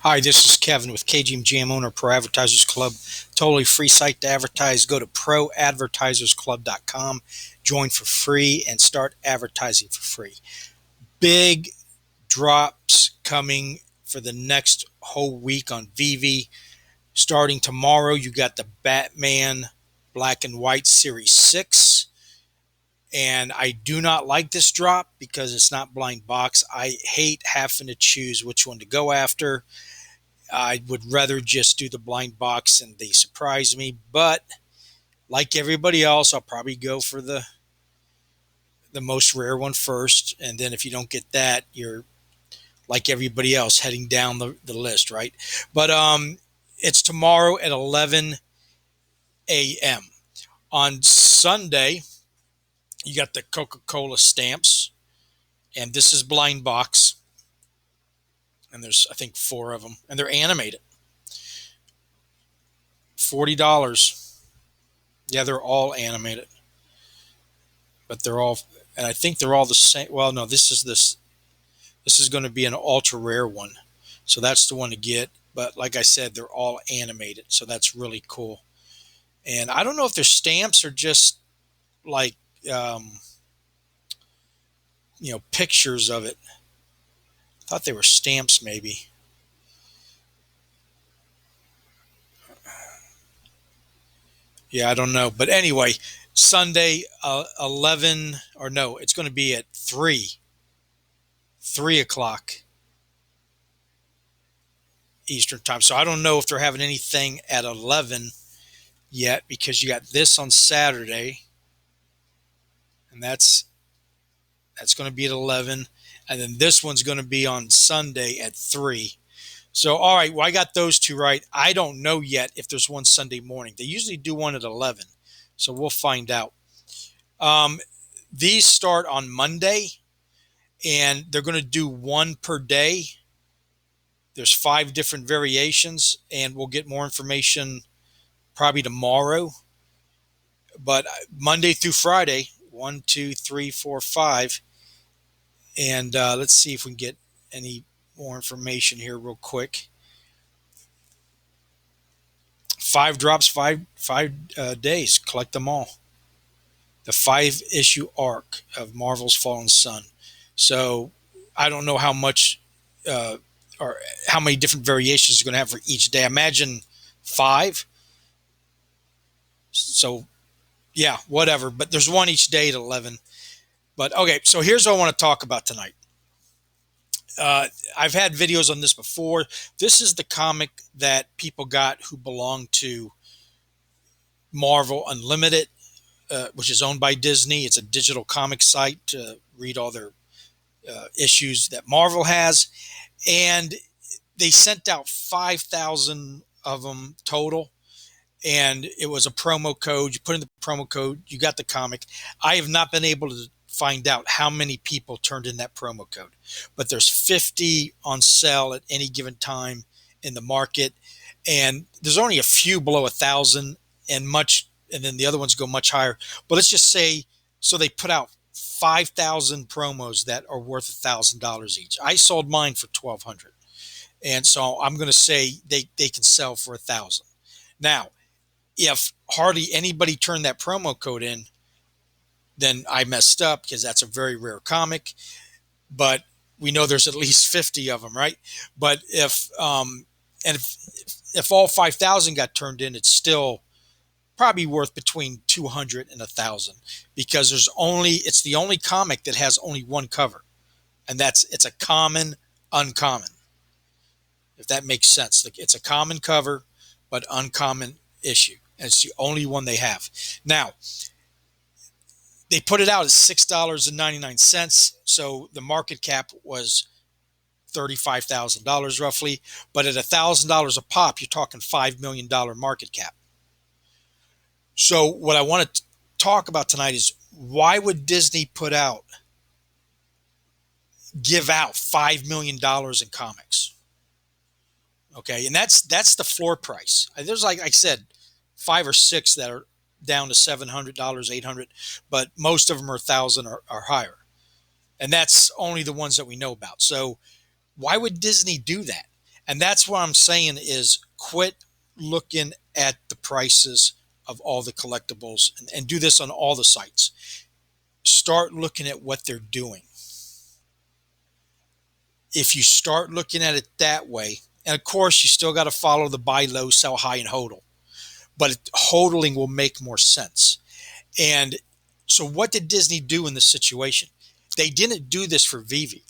Hi, this is Kevin with KGMJAM, owner of Pro Advertisers Club. Totally free site to advertise. Go to proadvertisersclub.com, join for free, and start advertising for free. Big drops coming for the next whole week on Veve. Starting tomorrow, you got the Batman Black and White Series 6. And I do not like this drop because it's not blind box. I hate having to choose which one to go after. I would rather just do the blind box and they surprise me. But like everybody else, I'll probably go for the most rare one first. And then if you don't get that, you're like everybody else heading down the list, right? But it's tomorrow at 11 a.m. On Sunday, you got the Coca-Cola stamps. And this is blind box. And there's, I think, 4 of them. And they're animated. $40. Yeah, they're all animated. But they're all, and I think they're all the same. Well, no, this is going to be an ultra rare one, so that's the one to get. But like I said, they're all animated, so that's really cool. And I don't know if they're stamps or just like pictures of it. I thought they were stamps, maybe. Yeah, I don't know, but anyway, Sunday 11, or no, it's going to be at 3 o'clock Eastern time. So I don't know if they're having anything at 11 yet, because you got this on Saturday, and that's going to be at 11, and then this one's going to be on Sunday at 3. So all right, well, I got those two right. I don't know yet if there's one Sunday morning. They usually do one at 11, so we'll find out. Um, these start on Monday, and they're going to do one per day. There's 5 different variations, and we'll get more information probably tomorrow. But Monday through Friday, 1, 2, 3, 4, 5, and let's see if we can get any more information here real quick. 5 drops, five days. Collect them all. The 5-issue arc of Marvel's Fallen Sun. So I don't know how much or how many different variations you're going to have for each day. I imagine 5. So yeah, whatever. But there's one each day at 11. But okay, so here's what I want to talk about tonight. I've had videos on this before. This is the comic that people got who belong to Marvel Unlimited, which is owned by Disney. It's a digital comic site to read all their issues that Marvel has. And they sent out 5,000 of them total. And it was a promo code. You put in the promo code, you got the comic. I have not been able to find out how many people turned in that promo code, but there's 50 on sale at any given time in the market, and there's only a few below 1,000, and then the other ones go much higher. But let's just say, so they put out 5,000 promos that are worth $1,000 each. I sold mine for 1,200, and so I'm going to say they can sell for 1,000. Now, if hardly anybody turned that promo code in, then I messed up, because that's a very rare comic. But we know there's at least 50 of them, right? But if all 5,000 got turned in, it's still probably worth between 200 and 1,000, because it's the only comic that has only one cover, and it's a common uncommon, if that makes sense. Like, it's a common cover but uncommon issue, and it's the only one they have. Now, they put it out at $6.99, so the market cap was $35,000 roughly. But at $1,000 a pop, you're talking $5 million market cap. So what I want to talk about tonight is, why would Disney give out $5 million in comics? Okay, and that's the floor price. There's, like I said, 5 or 6 that are down to $700, $800, but most of them are 1,000 or higher, and that's only the ones that we know about. So why would Disney do that? And that's what I'm saying is quit looking at the prices of all the collectibles and do this on all the sites. Start looking at what they're doing. If you start looking at it that way, and of course, you still got to follow the buy low, sell high, and hodl, but hodling will make more sense. And so, what did Disney do in this situation? They didn't do this for Veve.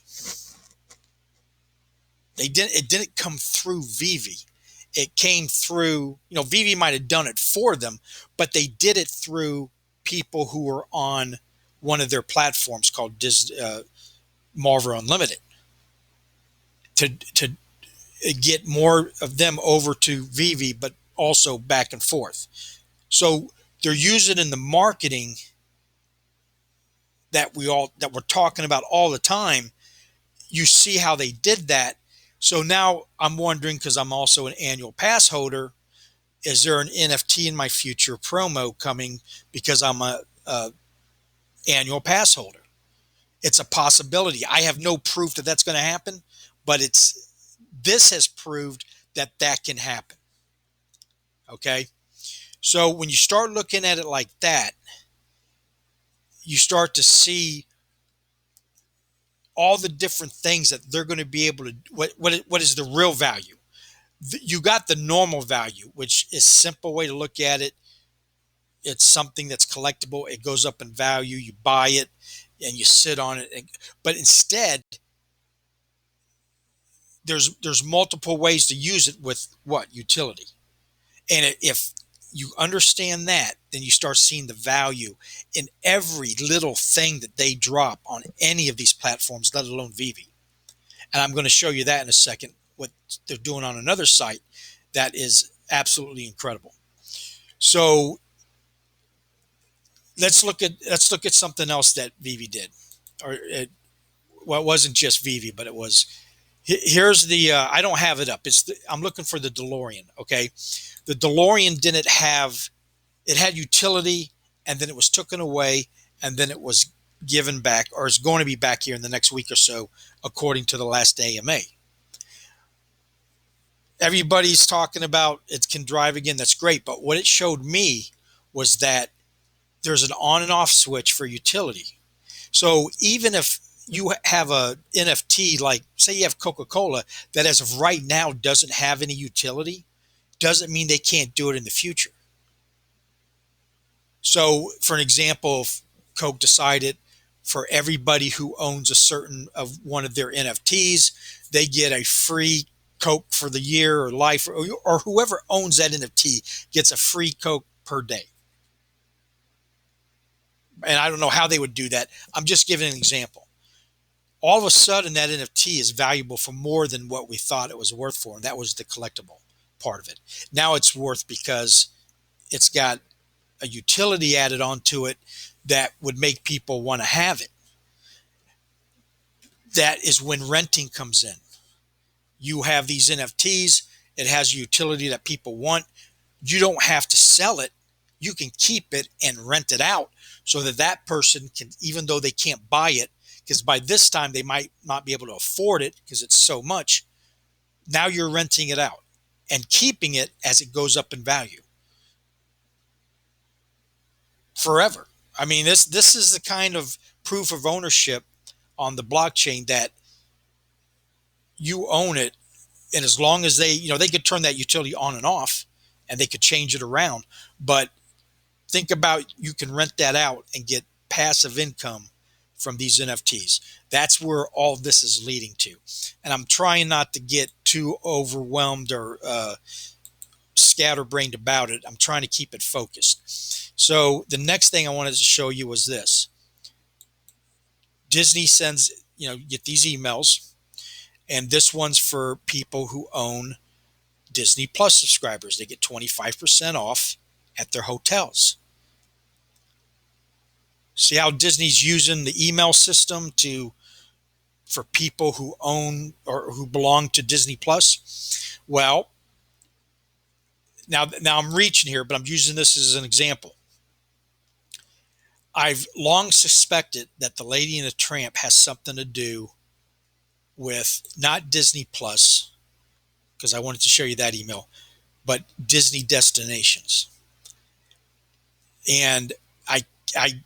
They didn't. It didn't come through Veve. It came through. Veve might have done it for them, but they did it through people who were on one of their platforms called Marvel Unlimited to get more of them over to Veve, but also back and forth. So they're using in the marketing that we're talking about all the time. You see how they did that. So now I'm wondering, because I'm also an annual pass holder, is there an NFT in my future promo coming because I'm a annual pass holder? It's a possibility. I have no proof that that's going to happen, but this has proved that that can happen. Okay. So when you start looking at it like that, you start to see all the different things that they're going to be able to, what is the real value? You got the normal value, which is a simple way to look at it. It's something that's collectible. It goes up in value. You buy it and you sit on it. But instead, there's multiple ways to use it with what? Utility. And if you understand that, then you start seeing the value in every little thing that they drop on any of these platforms, let alone Veve. And I'm going to show you that in a second, what they're doing on another site that is absolutely incredible. So let's look at something else that Veve did, or it wasn't just Veve, but it was. Here's the. I don't have it up. I'm looking for the DeLorean. Okay, the DeLorean didn't have. It had utility, and then it was taken away, and then it was given back, or is going to be back here in the next week or so, according to the last AMA. Everybody's talking about it can drive again. That's great, but what it showed me was that there's an on and off switch for utility. So even if you have a NFT, like say you have Coca-Cola that as of right now doesn't have any utility, doesn't mean they can't do it in the future. So for an example, if Coke decided for everybody who owns a certain of one of their NFTs, they get a free Coke for the year or life, or whoever owns that NFT gets a free Coke per day. And I don't know how they would do that. I'm just giving an example. All of a sudden, that NFT is valuable for more than what we thought it was worth for. And that was the collectible part of it. Now it's worth because it's got a utility added onto it that would make people want to have it. That is when renting comes in. You have these NFTs, it has a utility that people want. You don't have to sell it. You can keep it and rent it out so that that person can, even though they can't buy it, because by this time they might not be able to afford it because it's so much. Now you're renting it out and keeping it as it goes up in value forever. I mean, this is the kind of proof of ownership on the blockchain that you own it, and as long as they could turn that utility on and off, and they could change it around. But think about, you can rent that out and get passive income from these NFTs. That's where all this is leading to. And I'm trying not to get too overwhelmed or scatterbrained about it. I'm trying to keep it focused. So the next thing I wanted to show you was this. Disney sends, you get these emails, and this one's for people who own Disney Plus subscribers. They get 25% off at their hotels. See how Disney's using the email system for people who own or who belong to Disney Plus? Well, now I'm reaching here, but I'm using this as an example. I've long suspected that the Lady and the Tramp has something to do with not Disney Plus, because I wanted to show you that email, but Disney destinations. And I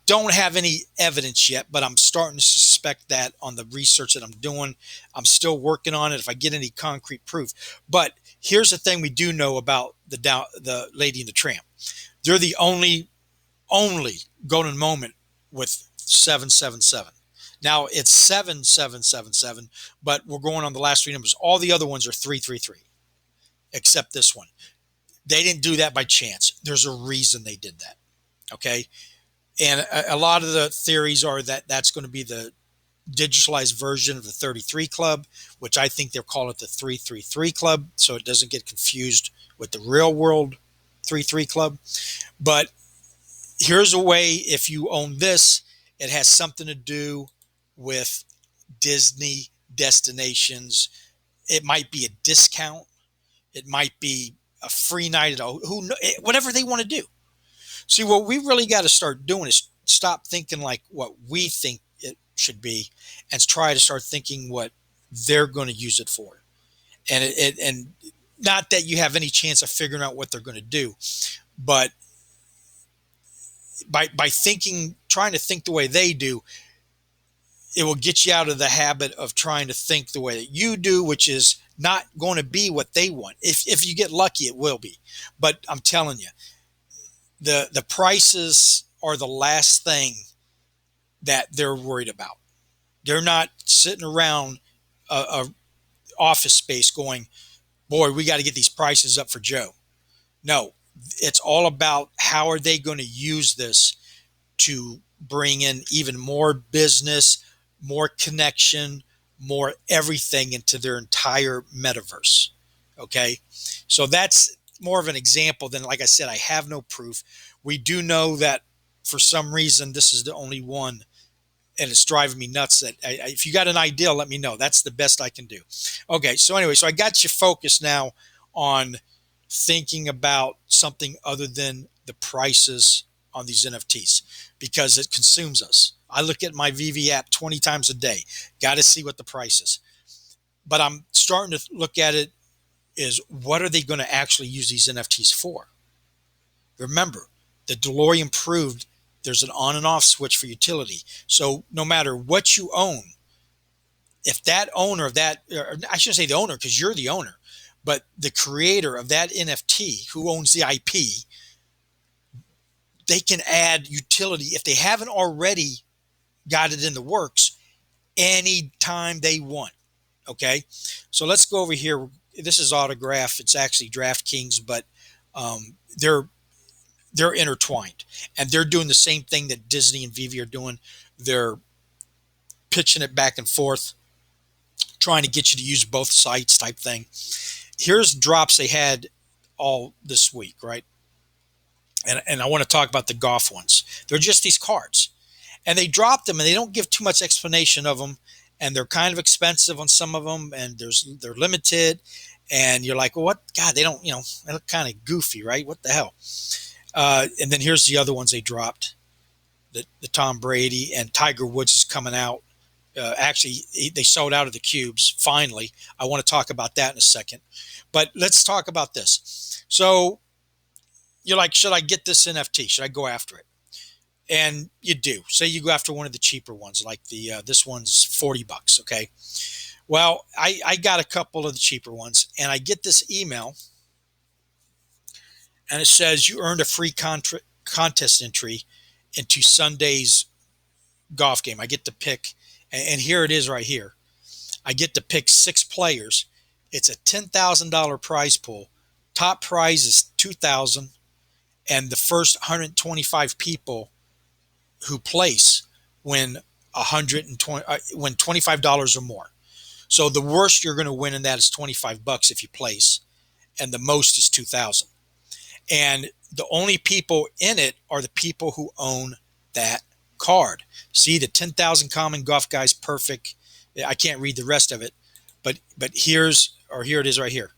don't have any evidence yet, but I'm starting to suspect that on the research that I'm doing. I'm still working on it if I get any concrete proof. But here's the thing we do know about the Lady and the Tramp. They're the only golden moment with 777. Now it's 7777, but we're going on the last three numbers. All the other ones are 333, except this one. They didn't do that by chance. There's a reason they did that. Okay. And a lot of the theories are that that's going to be the digitalized version of the 33 Club, which I think they'll call it the 333 Club, so it doesn't get confused with the real world 33 Club. But here's a way, if you own this, it has something to do with Disney destinations. It might be a discount. It might be a free night at all. Whatever they want to do. See, what we really got to start doing is stop thinking like what we think it should be, and try to start thinking what they're going to use it for. And not that you have any chance of figuring out what they're going to do, but by thinking, trying to think the way they do, it will get you out of the habit of trying to think the way that you do, which is not going to be what they want. If you get lucky, it will be. But I'm telling you, the prices are the last thing that they're worried about. They're not sitting around a office space going, boy, we got to get these prices up for Joe. No, it's all about how are they going to use this to bring in even more business, more connection, more everything into their entire metaverse. Okay. So that's more of an example than, like I said, I have no proof. We do know that for some reason, this is the only one, and it's driving me nuts. That if you got an idea, let me know. That's the best I can do. Okay. So anyway, so I got you focused now on thinking about something other than the prices on these NFTs, because it consumes us. I look at my Veve app 20 times a day. Got to see what the price is. But I'm starting to look at it is, what are they going to actually use these NFTs for? Remember, the DeLorean proved there's an on and off switch for utility. So no matter what you own, if that owner of that, or I shouldn't say the owner because you're the owner, but the creator of that NFT who owns the IP, they can add utility if they haven't already got it in the works anytime they want. Okay. So let's go over here. This is Autograph. It's actually DraftKings, but they're intertwined, and they're doing the same thing that Disney and Veve are doing. They're pitching it back and forth, trying to get you to use both sites type thing. Here's drops they had all this week, right? And I want to talk about the golf ones. They're just these cards, and they dropped them, and they don't give too much explanation of them, and they're kind of expensive on some of them, and they're limited, and you're like, well, what? God, they don't, they look kind of goofy, right? What the hell? And then here's the other ones they dropped. The Tom Brady and Tiger Woods is coming out. Actually, they sold out of the cubes, finally. I want to talk about that in a second. But let's talk about this. So you're like, should I get this NFT? Should I go after it? And you do. Say you go after one of the cheaper ones, like this one's $40, okay? Well, I got a couple of the cheaper ones, and I get this email, and it says you earned a free contest entry into Sunday's golf game. I get to pick, and here it is right here. I get to pick 6 players. It's a $10,000 prize pool. Top prize is $2,000, and the first 125 people who place win win $25 or more. So the worst you're going to win in that is $25 if you place, and the most is $2,000. And the only people in it are the people who own that card. See, the 10,000 common golf guys perfect. I can't read the rest of it, but here it is right here.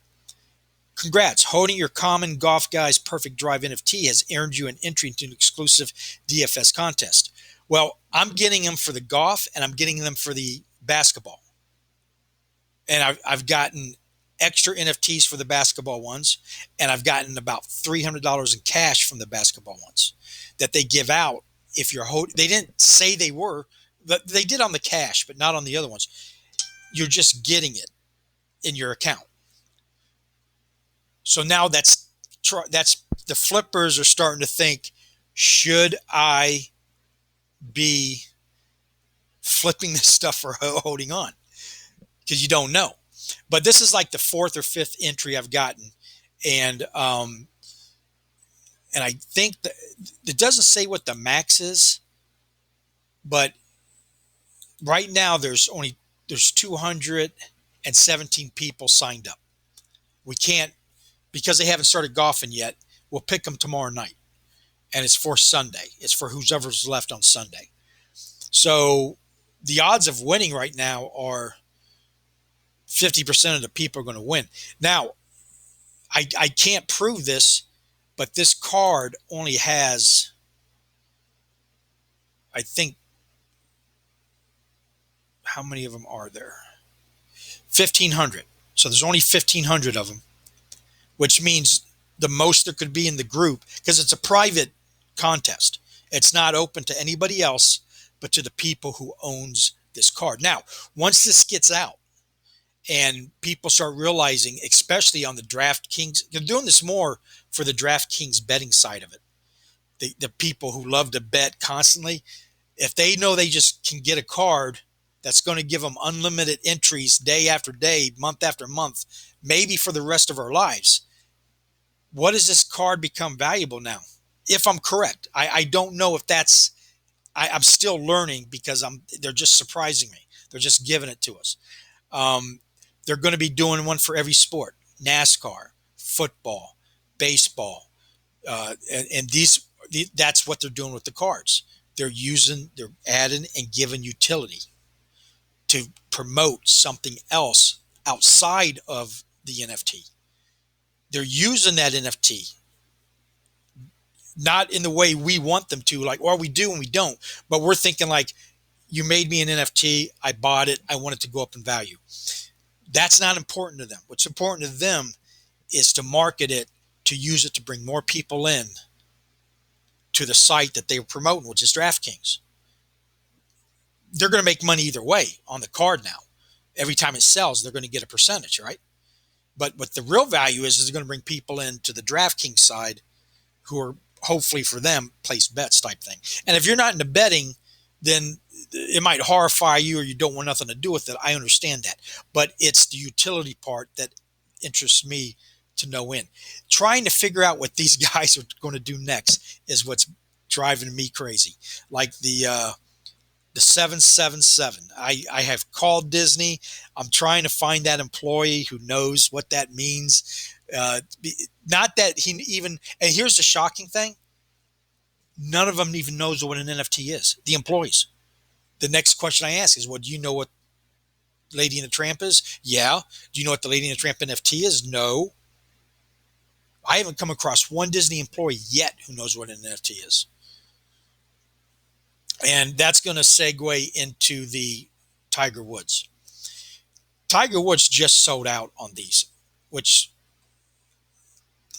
Congrats, holding your common golf guys perfect drive NFT has earned you an entry into an exclusive DFS contest. Well, I'm getting them for the golf, and I'm getting them for the basketball. And I've gotten extra NFTs for the basketball ones, and I've gotten about $300 in cash from the basketball ones that they give out. If you're they didn't say they were, but they did on the cash, but not on the other ones. You're just getting it in your account. So now that's the flippers are starting to think, should I be flipping this stuff or holding on? Because you don't know. But this is like the fourth or fifth entry I've gotten, and I think that it doesn't say what the max is, but right now there's 217 people signed up. We can't, because they haven't started golfing yet. We'll pick them tomorrow night, and it's for Sunday. It's for whoever's left on Sunday. So the odds of winning right now are 50% of the people are going to win. Now, I can't prove this, but this card only has, I think, how many of them are there? 1,500. So there's only 1,500 of them, which means the most there could be in the group, because it's a private contest. It's not open to anybody else but to the people who owns this card. Now, once this gets out and people start realizing, especially on the DraftKings, they're doing this more for the DraftKings betting side of it. The people who love to bet constantly, if they know they just can get a card that's going to give them unlimited entries day after day, month after month, maybe for the rest of our lives, what does this card become valuable now? If I'm correct, I don't know if that's, I'm still learning, because they're just surprising me. They're just giving it to us. They're going to be doing one for every sport: NASCAR, football, baseball, and that's what they're doing with the cards. They're adding and giving utility to promote something else outside of the NFT. They're using that NFT, not in the way we want them to, like, or we do and we don't, but we're thinking like, you made me an NFT, I bought it, I want it to go up in value. That's not important to them. What's important to them is to market it, to use it to bring more people in to the site that they're promoting, which is DraftKings. They're going to make money either way on the card now. Every time it sells, they're going to get a percentage, right? But what the real value is they're going to bring people into the DraftKings side who are, hopefully for them, place bets type thing. And if you're not into betting, then it might horrify you, or you don't want nothing to do with it. I understand that. But it's the utility part that interests me to no end. Trying to figure out what these guys are going to do next is what's driving me crazy. Like the 777. I have called Disney. I'm trying to find that employee who knows what that means. Not that he even, and here's the shocking thing: none of them even knows what an NFT is. The employees. The next question I ask is, well, do you know what Lady and the Tramp is? Yeah. Do you know what the Lady and the Tramp NFT is? No. I haven't come across one Disney employee yet who knows what an NFT is. And that's going to segue into the Tiger Woods. Tiger Woods just sold out on these, which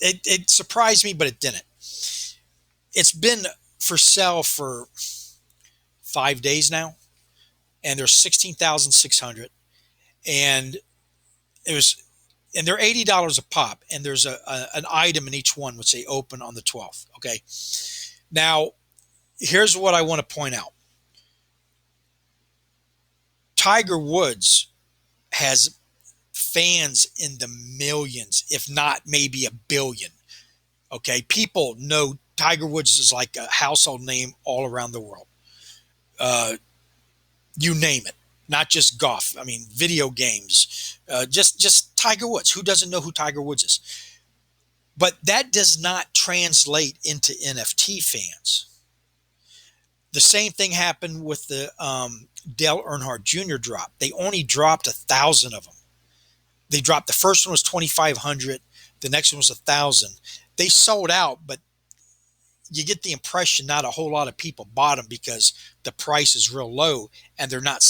it surprised me, but it didn't. It's been for sale for 5 days now, and there's 16,600, and they're $80 a pop, and there's an item in each one which they open on the 12th. Okay, now here's what I want to point out. Tiger Woods has fans in the millions, if not maybe a billion. Okay, people know Tiger Woods is like a household name all around the world. You name it, not just golf. I mean, video games, just Tiger Woods. Who doesn't know who Tiger Woods is? But that does not translate into NFT fans. The same thing happened with the Dale Earnhardt Jr. drop. They only dropped 1,000 of them. They dropped, the first one was 2,500. The next one was 1,000. They sold out, but you get the impression not a whole lot of people bought them because the price is real low and they're not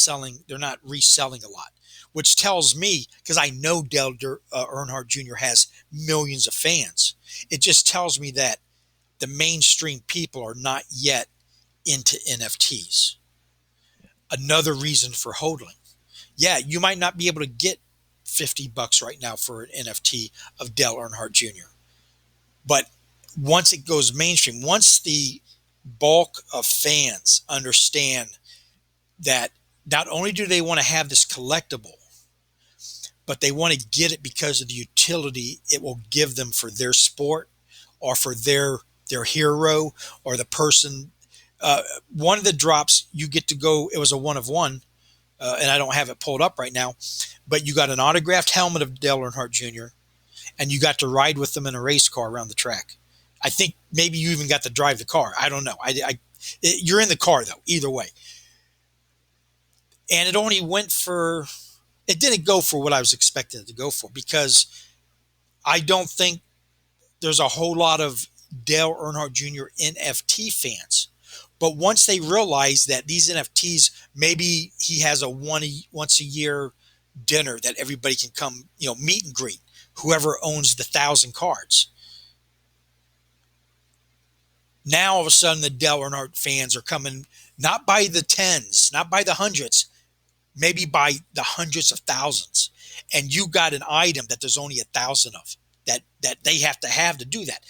reselling a lot. which tells me, because I know Earnhardt Jr. has millions of fans, it just tells me that the mainstream people are not yet into NFTs. Another reason for hodling. Yeah, you might not be able to get $50 right now for an NFT of Dale Earnhardt Jr. But once it goes mainstream, once the bulk of fans understand that not only do they want to have this collectible, but they want to get it because of the utility it will give them for their sport or for their hero or the person. One of the drops you get to go, it was a one of one, and I don't have it pulled up right now, but you got an autographed helmet of Dale Earnhardt Jr., and you got to ride with them in a race car around the track. I think maybe you even got to drive the car. I don't know. You're in the car, though, either way. And it only went for, it didn't go for what I was expecting it to go for, because I don't think there's a whole lot of Dale Earnhardt Jr. NFT fans. But once they realize that these NFTs, maybe he has a once a year dinner that everybody can come, meet and greet, whoever owns the 1,000 cards. Now all of a sudden the Dale Earnhardt fans are coming not by the tens, not by the hundreds, maybe by the hundreds of thousands. And you got an item that there's only 1,000 of that they have to do that.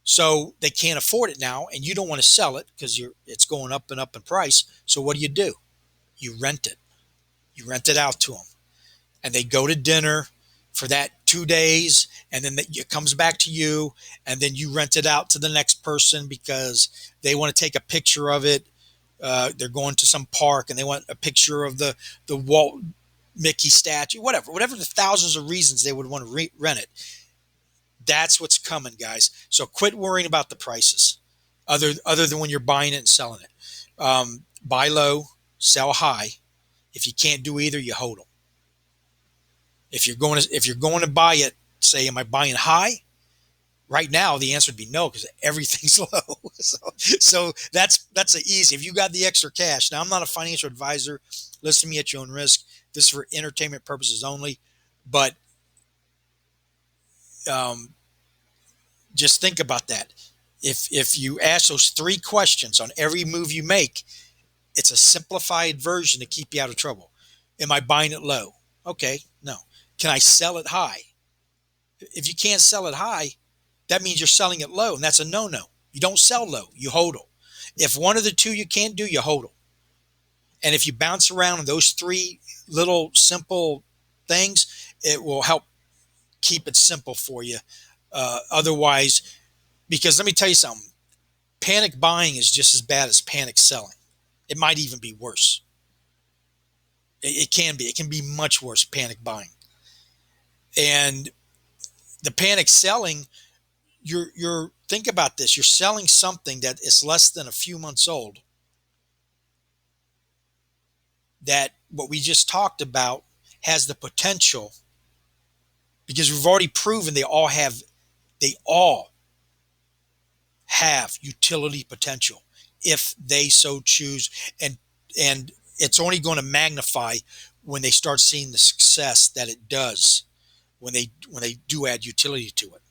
So they can't afford it now, and you don't want to sell it because it's going up and up in price. So what do? You rent it. You rent it out to them, and they go to dinner for that 2 days, and then it comes back to you, and then you rent it out to the next person because they want to take a picture of it. They're going to some park and they want a picture of the Walt Mickey statue, whatever the thousands of reasons they would want to rent it. That's what's coming, guys. So quit worrying about the prices, other than when you're buying it and selling it. Buy low, sell high. If you can't do either, you hold them. If you're going to buy it, say, am I buying high? Right now, the answer would be no, because everything's low. So that's easy. If you got the extra cash. Now, I'm not a financial advisor. Listen to me at your own risk. This is for entertainment purposes only. But just think about that. If you ask those 3 questions on every move you make, it's a simplified version to keep you out of trouble. Am I buying it low? Okay, no. Can I sell it high? If you can't sell it high, that means you're selling it low, and that's a no-no. You don't sell low, you hold them. If one of the 2 you can't do, you hold them. And if you bounce around in those 3 little simple things, it will help keep it simple for you. Otherwise, because let me tell you something, panic buying is just as bad as panic selling. It might even be worse. It can be. It can be much worse, panic buying. And the panic selling, you're think about this. You're selling something that is less than a few months old, that what we just talked about has the potential, because we've already proven they all have utility potential if they so choose, and it's only going to magnify when they start seeing the success that it does when they do add utility to it.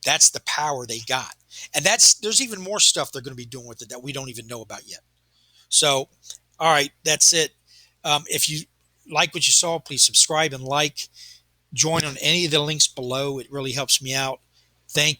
That's the power they got. And there's even more stuff they're going to be doing with it that we don't even know about yet. So, all right, that's it. If you like what you saw, please subscribe and like. Join on any of the links below. It really helps me out. Thank you.